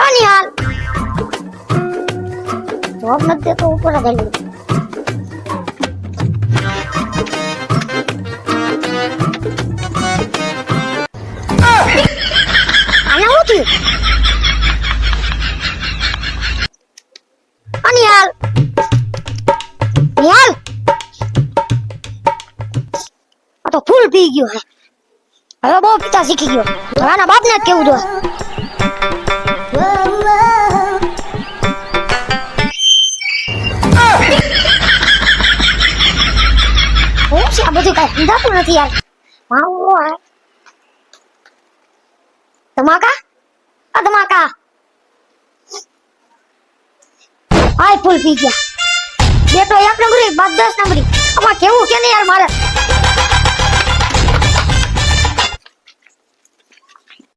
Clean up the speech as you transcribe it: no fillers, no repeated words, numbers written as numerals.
नहीं यार जॉब मत दे तो ऊपर आ जाएगी आना होती यार यार तो फूल पी गयो है હવે બહુ પિતા શીખી ગયો આના બાપને જ કેવું જોઈએ હું છે આ બધું કઈ સમજાતું નથી યાર માવો આ ધમાકા આ ધમાકા આય ફૂલ પી ગયા બેટો 1 નંબરી બાદ 10 નંબરી આમાં કેવું કે ને યાર મારે